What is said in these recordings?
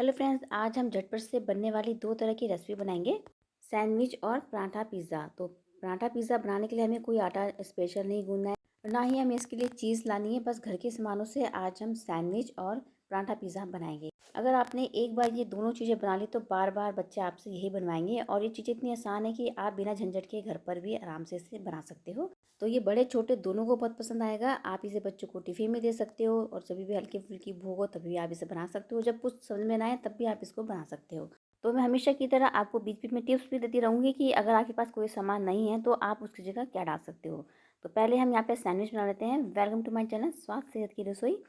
Hello friends, आज हम झटपट से बनने वाली दो तरह की रेसिपी बनाएंगे, सैंडविच और पराठा पिज़्ज़ा। तो पराठा पिज़्ज़ा बनाने के लिए हमें कोई आटा स्पेशल नहीं गूंदना है और ना ही हमें इसके लिए चीज़ लानी है। बस घर के सामानों से आज हम सैंडविच और पराठा पिज़्ज़ा बनाएंगे। अगर आपने एक बार ये दोनों चीज़ें बना ली तो बार बार बच्चे आपसे यही बनवाएंगे और ये चीज़ें इतनी आसान है कि आप बिना झंझट के घर पर भी आराम से इसे बना सकते हो। तो ये बड़े छोटे दोनों को बहुत पसंद आएगा। आप इसे बच्चों को टिफ़िन में दे सकते हो और जब भी हल्की फुल्की भूख हो तभी आप इसे बना सकते हो। जब कुछ समझ में ना आए तब भी आप इसको बना सकते हो। तो मैं हमेशा की तरह आपको बीच बीच में टिप्स भी देती रहूँगी कि अगर आपके पास कोई सामान नहीं है तो आप उसकी जगह क्या डाल सकते हो। तो पहले हम यहाँ पे सैंडविच बना लेते हैं। वेलकम टू माय चैनल स्वास्थ्य सेहत की रसोई।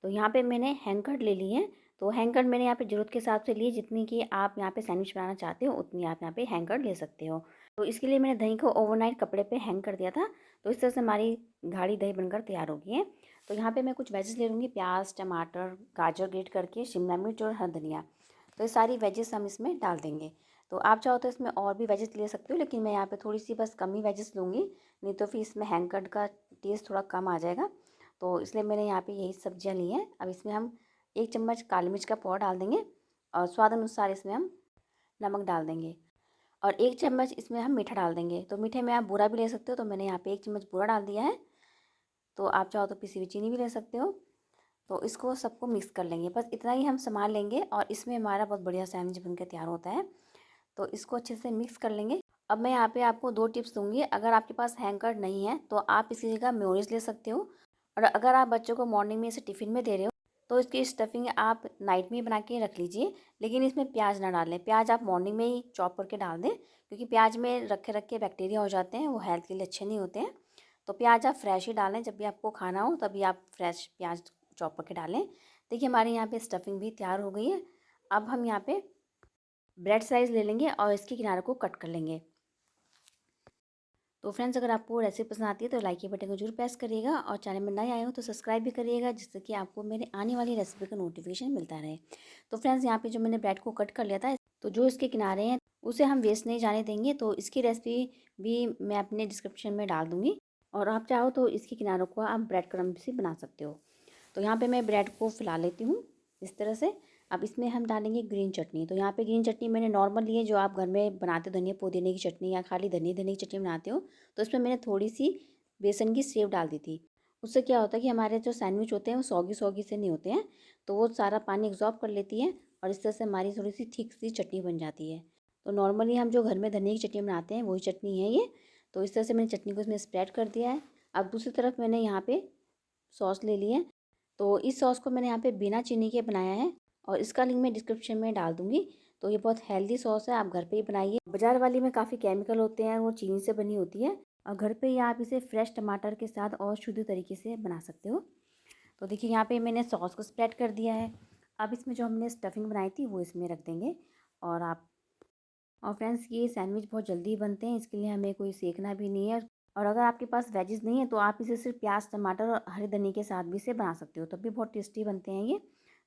तो यहाँ पे मैंने हैंग ले ली है। तो हैंग मैंने यहाँ पे ज़रूरत के हिसाब से लिए, जितनी कि आप यहाँ पे सैंडविच बनाना चाहते हो उतनी आप यहाँ पे हैंग ले सकते हो। तो इसके लिए मैंने दही को ओवरनाइट कपड़े पे हैंग कर दिया था। तो इस तरह से हमारी गाढ़ी दही बनकर तैयार हो गई है। तो यहाँ पे मैं कुछ वेजेस ले लूँगी, प्याज, टमाटर, गाजर ग्रेट करके, शिमला मिर्च और हरा धनिया। तो ये सारी वेजेस हम इसमें डाल देंगे। तो आप चाहो तो इसमें और भी वेजेस ले सकते हो, लेकिन मैं यहाँ पे थोड़ी सी बस कम ही वेजेस लूँगी, नहीं तो फिर इसमें हैंग का टेस्ट थोड़ा कम आ जाएगा। तो इसलिए मैंने यहाँ पे यही सब्जियाँ ली हैं। अब इसमें हम 1 चम्मच काली मिर्च का पाउडर डाल देंगे और स्वाद अनुसार इसमें हम नमक डाल देंगे और 1 चम्मच इसमें हम मीठा डाल देंगे। तो मीठे में आप बूरा भी ले सकते हो, तो मैंने यहाँ पे 1 चम्मच बूरा डाल दिया है। तो आप चाहो तो पिसी हुई चीनी भी ले सकते हो। तो इसको सबको मिक्स कर लेंगे, बस इतना ही हम सामान लेंगे और इसमें हमारा बहुत बढ़िया सैंडविच बनकर तैयार होता है। तो इसको अच्छे से मिक्स कर लेंगे। अब मैं यहाँ पे आपको 2 टिप्स दूँगी। अगर आपके पास हैंकर नहीं है तो आप इसकी जगह मेयोनीज़ ले सकते हो और अगर आप बच्चों को मॉर्निंग में इसे टिफ़िन में दे रहे हो तो इसकी स्टफिंग आप नाइट में बना के रख लीजिए, लेकिन इसमें प्याज ना डालें। प्याज आप मॉर्निंग में ही चॉप करके डाल दें, क्योंकि प्याज में रखे रखे बैक्टीरिया हो जाते हैं, वो हेल्थ के लिए अच्छे नहीं होते हैं। तो प्याज आप फ्रेश ही डालें, जब भी आपको खाना हो तभी आप फ्रेश प्याज चॉप करके डालें। देखिए हमारे यहाँ पे स्टफिंग भी तैयार हो गई है। अब हम यहाँ पे ब्रेड स्लाइस ले लेंगे और इसके किनारे को कट कर लेंगे। तो फ्रेंड्स, अगर आपको रेसिपी पसंद आती है तो लाइक के बटन को जरूर प्रेस करिएगा और चैनल में नए आए हो तो सब्सक्राइब भी करिएगा, जिससे कि आपको मेरे आने वाली रेसिपी का नोटिफिकेशन मिलता रहे। तो फ्रेंड्स, यहाँ पे जो मैंने ब्रेड को कट कर लिया था, तो जो इसके किनारे हैं उसे हम वेस्ट नहीं जाने देंगे। तो इसकी रेसिपी भी मैं अपने डिस्क्रिप्शन में डाल दूँगी और आप चाहो तो इसके किनारों को आप ब्रेड क्रम्ब से बना सकते हो। तो यहाँ पे मैं ब्रेड को फैला लेती हूँ इस तरह से। अब इसमें हम डालेंगे ग्रीन चटनी। तो यहाँ पे ग्रीन चटनी मैंने नॉर्मल ली है, जो आप घर में बनाते हो, धनिया पुदीने की चटनी या खाली धनिया धनिया की चटनी बनाते हो। तो इसमें मैंने थोड़ी सी बेसन की सेव डाल दी थी। उससे क्या होता है कि हमारे जो सैंडविच होते हैं वो सौगी सौगी से नहीं होते हैं, तो वो सारा पानी एब्जॉर्ब कर लेती है और इस तरह से हमारी थोड़ी सी थिक सी चटनी बन जाती है। तो नॉर्मली हम जो घर में धनिया की चटनी बनाते हैं वही चटनी है ये। तो इस तरह से मैंने चटनी को इसमें स्प्रेड कर दिया है। अब दूसरी तरफ मैंने यहाँ पे सॉस ले ली है। तो इस सॉस को मैंने यहाँ पे बिना चीनी के बनाया है और इसका लिंक मैं डिस्क्रिप्शन में डाल दूँगी। तो ये बहुत हेल्दी सॉस है, आप घर पे ही बनाइए। बाज़ार वाली में काफ़ी केमिकल होते हैं, वो चीनी से बनी होती है और घर पे ही आप इसे फ्रेश टमाटर के साथ और शुद्ध तरीके से बना सकते हो। तो देखिए यहाँ पे मैंने सॉस को स्प्रेड कर दिया है। अब इसमें जो हमने स्टफिंग बनाई थी वो इसमें रख देंगे और आप और फ्रेंड्स, ये सैंडविच बहुत जल्दी बनते हैं, इसके लिए हमें कोई सेकना भी नहीं है। और अगर आपके पास वेजेस नहीं है तो आप इसे सिर्फ प्याज, टमाटर और हरे धनिया के साथ भी इसे बना सकते हो, तब भी बहुत टेस्टी बनते हैं ये।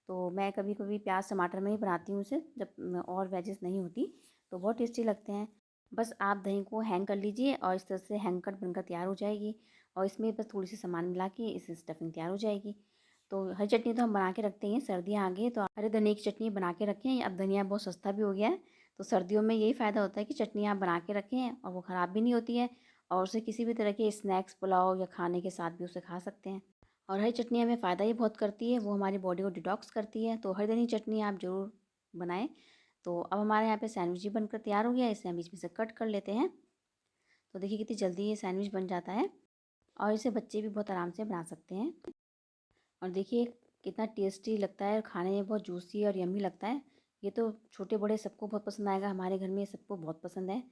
तो मैं कभी कभी प्याज टमाटर में ही बनाती हूँ इसे, जब और वेजेस नहीं होती, तो बहुत टेस्टी लगते हैं। बस आप दही को हैंग कर लीजिए और इस तरह से हैंग कट बनकर तैयार हो जाएगी और इसमें बस थोड़ी सी सामान मिला के इस स्टफिंग तैयार हो जाएगी। तो हरी चटनी तो हम बना के रखते हैं, सर्दियाँ आ गई हैं तो हरे धनिया की चटनी बना के रखें। अब धनिया बहुत सस्ता भी हो गया है, तो सर्दियों में यही फ़ायदा होता है कि चटनी आप बना के रखें और वो ख़राब भी नहीं होती है और उसे किसी भी तरह के स्नैक्स, पुलाव या खाने के साथ भी उसे खा सकते हैं। और हरी चटनी हमें फ़ायदा ही बहुत करती है, वो हमारी बॉडी को डिटॉक्स करती है। तो हरी धनिया चटनी आप ज़रूर बनाएं। तो अब हमारे यहाँ पे सैंडविच भी बनकर तैयार हो गया है, इसे हम बीच में से कट कर लेते हैं। तो देखिए कितनी जल्दी ये सैंडविच बन जाता है और इसे बच्चे भी बहुत आराम से बना सकते हैं। और देखिए कितना टेस्टी लगता है और खाने में बहुत जूसी और यम्मी लगता है। ये तो छोटे बड़े सबको बहुत पसंद आएगा, हमारे घर में सबको बहुत पसंद है।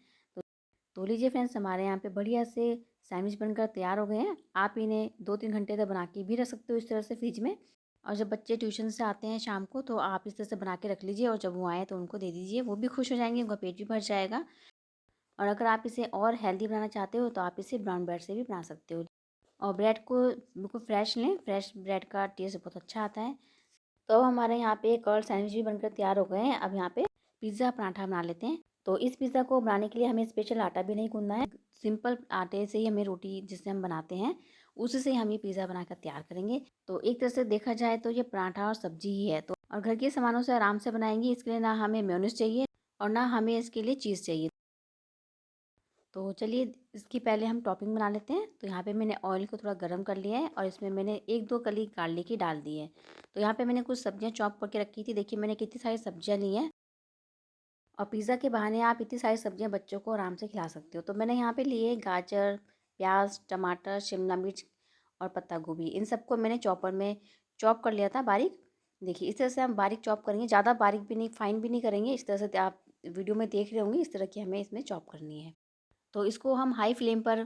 तो लीजिए फ्रेंड्स, हमारे यहाँ पे बढ़िया से सैंडविच बनकर तैयार हो गए हैं। आप इन्हें 2-3 घंटे तक बना के भी रख सकते हो इस तरह से फ्रिज में। और जब बच्चे ट्यूशन से आते हैं शाम को तो आप इस तरह से बना के रख लीजिए और जब वो आए तो उनको दे दीजिए, वो भी खुश हो जाएंगे, उनका पेट भी भर जाएगा। और अगर आप इसे और हेल्दी बनाना चाहते हो तो आप इसे ब्राउन ब्रेड से भी बना सकते हो। और ब्रेड को बिल्कुल फ्रेश लें, फ्रेश ब्रेड का टेस्ट बहुत अच्छा आता है। तो अब हमारे यहाँ पे कर्ड सैंडविच भी बनकर तैयार हो गए हैं। अब यहाँ पे पिज़्ज़ा पराठा बना लेते हैं। तो इस पिज़्ज़ा को बनाने के लिए हमें स्पेशल आटा भी नहीं गूंदना है, सिंपल आटे से ही हमें रोटी जिससे हम बनाते हैं उसी से हम ये पिज़्ज़ा बनाकर तैयार करेंगे। तो एक तरह से देखा जाए तो ये पराठा और सब्जी ही है। तो और घर के सामानों से आराम से बनाएंगे। इसके लिए ना हमें मेयोनीज़ चाहिए और ना हमें इसके लिए चीज़ चाहिए। तो चलिए इसकी पहले हम टॉपिंग बना लेते हैं। तो यहाँ पे मैंने ऑयल को थोड़ा गर्म कर लिया है और इसमें मैंने 1-2 कली गार्लिक की डाल दी है। तो यहाँ पे मैंने कुछ सब्जियाँ चॉप करके रखी थी। देखिए मैंने कितनी सारी सब्जियाँ ली हैं और पिज़्ज़ा के बहाने आप इतनी सारी सब्जियाँ बच्चों को आराम से खिला सकते हो। तो मैंने यहाँ पे लिए गाजर, प्याज, टमाटर, शिमला मिर्च और पत्ता गोभी। इन सबको मैंने चॉपर में चॉप कर लिया था बारीक। देखिए इस तरह से हम बारीक चॉप करेंगे, ज़्यादा बारीक भी नहीं, फाइन भी नहीं करेंगे। इस तरह से आप वीडियो में देख रहे होंगे, इस तरह की हमें इसमें चॉप करनी है। तो इसको हम हाई फ्लेम पर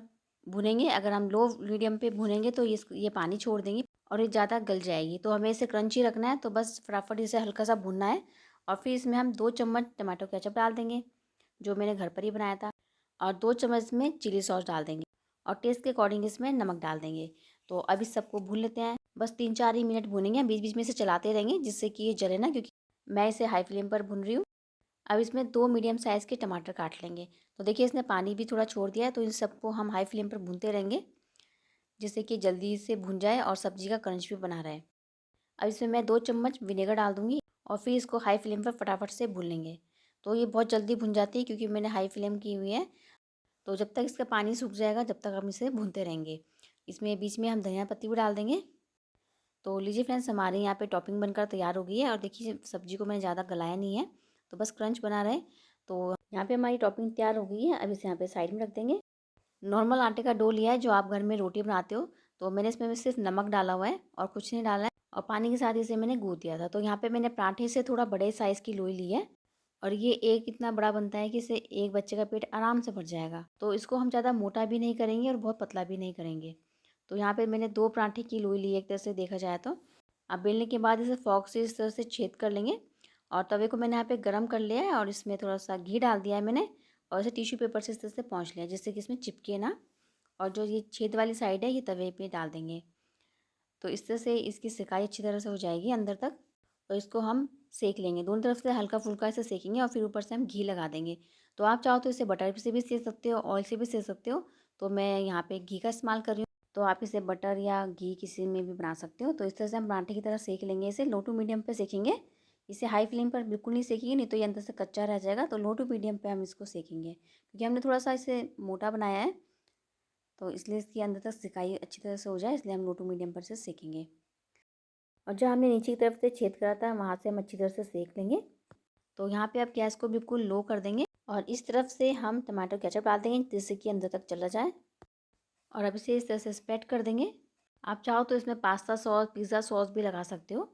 भुनेंगे। अगर हम लो मीडियम पे भुनेंगे तो ये पानी छोड़ देंगी और ये ज़्यादा गल जाएगी। तो हमें इसे क्रंची रखना है, तो बस फटाफट इसे हल्का सा भुनना है। और फिर इसमें हम 2 चम्मच टमाटो केचप डाल देंगे, जो मैंने घर पर ही बनाया था। और 2 चम्मच में चिली सॉस डाल देंगे और टेस्ट के अकॉर्डिंग इसमें नमक डाल देंगे। तो अब इस सबको भून लेते हैं। बस 3-4 ही मिनट भूनेंगे, बीच बीच में इसे चलाते रहेंगे जिससे कि ये जले ना, क्योंकि मैं इसे हाई फ्लेम पर भून रही हूँ। अब इसमें 2 मीडियम साइज़ के टमाटर काट लेंगे। तो देखिए इसने पानी भी थोड़ा छोड़ दिया है, तो इन सबको हम हाई फ्लेम पर भूनते रहेंगे जिससे कि जल्दी से भुन जाए और सब्ज़ी का क्रंच भी बना रहे। अब इसमें मैं 2 चम्मच विनेगर डाल दूँगी और फिर इसको हाई फ्लेम पर फटाफट से भून लेंगे। तो ये बहुत जल्दी भुन जाती है क्योंकि मैंने हाई फ्लेम की हुई है। तो जब तक इसका पानी सूख जाएगा तब तक हम इसे भूनते रहेंगे। इसमें बीच में हम धनिया पत्ती भी डाल देंगे। तो लीजिए फ्रेंड्स, हमारे यहाँ पे टॉपिंग बनकर तैयार हो गई है और देखिए सब्ज़ी को मैंने ज़्यादा गलाया नहीं है, तो बस क्रंच बना रहे। तो यहाँ पे हमारी टॉपिंग तैयार हो गई है। अब इसे यहाँ पे साइड में रख देंगे। नॉर्मल आटे का डो लिया है जो आप घर में रोटी बनाते हो। तो मैंने इसमें सिर्फ नमक डाला हुआ है और कुछ नहीं डाला है और पानी के साथ इसे मैंने गूँथ दिया था। तो यहाँ पे मैंने पराठे से थोड़ा बड़े साइज़ की लोई ली है और ये एक इतना बड़ा बनता है कि इसे एक बच्चे का पेट आराम से भर जाएगा। तो इसको हम ज़्यादा मोटा भी नहीं करेंगे और बहुत पतला भी नहीं करेंगे। तो यहाँ पे मैंने 2 पराठे की लोई ली है एक तरह से देखा जाए तो। अब बेलने के बाद इसे फ़ॉर्क से इस तरह से छेद कर लेंगे और तवे को मैंने यहाँ पे गरम कर लिया है और इसमें थोड़ा-सा घी डाल दिया है मैंने और इसे टिश्यू पेपर से इस तरह से पोंछ लिया जिससे कि इसमें चिपके ना। और जो ये छेद वाली साइड है ये तवे पे डाल देंगे। तो इस तरह से इसकी सिकाई अच्छी तरह से हो जाएगी अंदर तक और इसको हम सेक लेंगे। दोनों तरफ से हल्का-फुल्का इसे सेकेंगे और फिर ऊपर से हम घी लगा देंगे। तो आप चाहो तो इसे बटर से भी सेक सकते हो, ऑयल से भी सेक सकते हो। तो मैं यहाँ पे घी का इस्तेमाल कर रही हूँ। तो आप इसे बटर या घी किसी में भी बना सकते हो। तो इस तरह से हम पराठे की तरह सेक लेंगे इसे, लो टू मीडियम पे सेकेंगे। इसे हाई फ्लेम पर बिल्कुल नहीं सेकेंगे, नहीं तो ये अंदर से कच्चा रह जाएगा। तो लो टू मीडियम पे हम इसको सेकेंगे क्योंकि हमने थोड़ा-सा इसे मोटा बनाया है। तो इसलिए इसके अंदर तक सिकाई अच्छी तरह से हो जाए, इसलिए हम लो टू मीडियम पर से सेकेंगे। और जो हमने नीचे की तरफ से छेद करा था वहाँ से हम अच्छी तरह से सेक लेंगे। तो यहाँ पे आप गैस को बिल्कुल लो कर देंगे और इस तरफ से हम टमाटो केचप डाल देंगे जिससे कि अंदर तक चला जाए और अब इसे इस तरह से स्प्रेड कर देंगे। आप चाहो तो इसमें पास्ता सॉस, पिज़्ज़ा सॉस भी लगा सकते हो।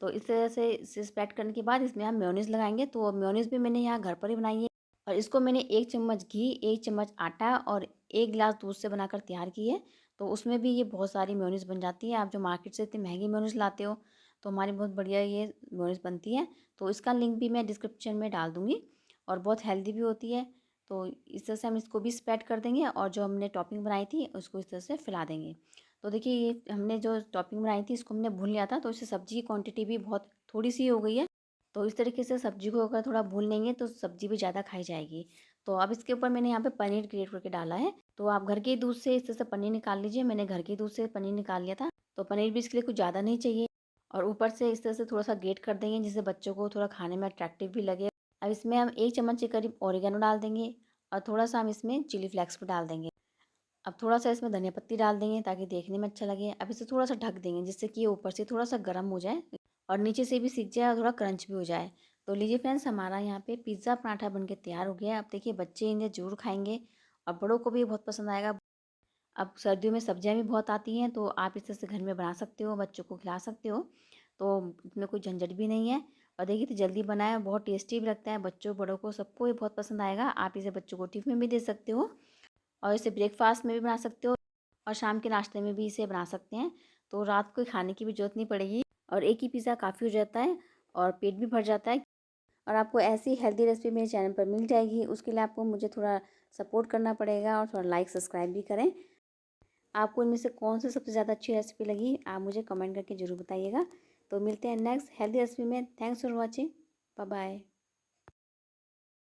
तो इस तरह से इसे स्प्रेड करने के बाद इसमें हम मेयोनीज़ लगाएंगे। तो मेयोनीज़ भी मैंने यहाँ घर पर ही बनाई है और इसको मैंने 1 चम्मच घी, 1 चम्मच आटा और 1 गिलास दूध से बनाकर तैयार की है। तो उसमें भी ये बहुत सारी मेयोनीज़ बन जाती है। आप जो मार्केट से इतनी महंगी मेयोनीज़ लाते हो तो हमारी बहुत बढ़िया ये मेयोनीज़ बनती है। तो इसका लिंक भी मैं डिस्क्रिप्शन में डाल दूँगी और बहुत हेल्दी भी होती है। तो इस तरह से हम इसको भी स्प्रेड कर देंगे और जो हमने टॉपिंग बनाई थी उसको इस तरह से फैला देंगे। तो देखिए ये हमने जो टॉपिंग बनाई थी इसको हमने भून लिया था, तो इससे सब्ज़ी की क्वांटिटी भी बहुत थोड़ी-सी हो गई है। तो इस तरीके से सब्ज़ी को अगर थोड़ा भून लेंगे तो सब्ज़ी भी ज़्यादा खाई जाएगी। तो अब इसके ऊपर मैंने यहाँ पे पनीर ग्रेट करके डाला है। तो आप घर के दूध से इस तरह से पनीर निकाल लीजिए। मैंने घर के दूध से पनीर निकाल लिया था। तो पनीर भी इसके लिए कुछ ज़्यादा नहीं चाहिए और ऊपर से इस तरह से थोड़ा-सा ग्रेट कर देंगे जिससे बच्चों को थोड़ा खाने में अट्रैक्टिव भी लगे। अब इसमें हम 1 चम्मच के करीब ओरिगैनो डाल देंगे और थोड़ा-सा हम इसमें चिली फ्लेक्स भी डाल देंगे। अब थोड़ा-सा इसमें धनिया पत्ती डाल देंगे ताकि देखने में अच्छा लगे। अब इसे थोड़ा-सा ढक देंगे जिससे कि ये ऊपर से थोड़ा-सा गर्म हो जाए और नीचे से भी सिक जाए और थोड़ा क्रंच भी हो जाए। तो लीजिए फ्रेंड्स, हमारा यहाँ पे पिज़्ज़ा पराठा बनके तैयार हो गया है। अब देखिए बच्चे इन्हें ज़रूर खाएँगे और बड़ों को भी बहुत पसंद आएगा। अब सर्दियों में सब्जियाँ भी बहुत आती हैं तो आप इस तरह से घर में बना सकते हो, बच्चों को खिला सकते हो। तो इसमें कोई झंझट भी नहीं है और देखिए तो जल्दी बना है, बहुत टेस्टी भी लगता है। बच्चों बड़ों को सबको ये बहुत पसंद आएगा। आप इसे बच्चों को टिफ़िन में भी दे सकते हो और इसे ब्रेकफ़ास्ट में भी बना सकते हो और शाम के नाश्ते में भी इसे बना सकते हैं। तो रात को खाने की भी ज़रूरत नहीं पड़ेगी और एक ही पिज़्ज़ा काफ़ी हो जाता है और पेट भी भर जाता है। और आपको ऐसी हेल्दी रेसिपी मेरे चैनल पर मिल जाएगी। उसके लिए आपको मुझे थोड़ा सपोर्ट करना पड़ेगा और थोड़ा लाइक सब्सक्राइब भी करें। आपको इनमें से कौन सी सबसे ज़्यादा अच्छी रेसिपी लगी आप मुझे कमेंट करके ज़रूर बताइएगा। तो मिलते हैं नेक्स्ट हेल्दी रेसिपी में। Thanks for watching. Bye bye.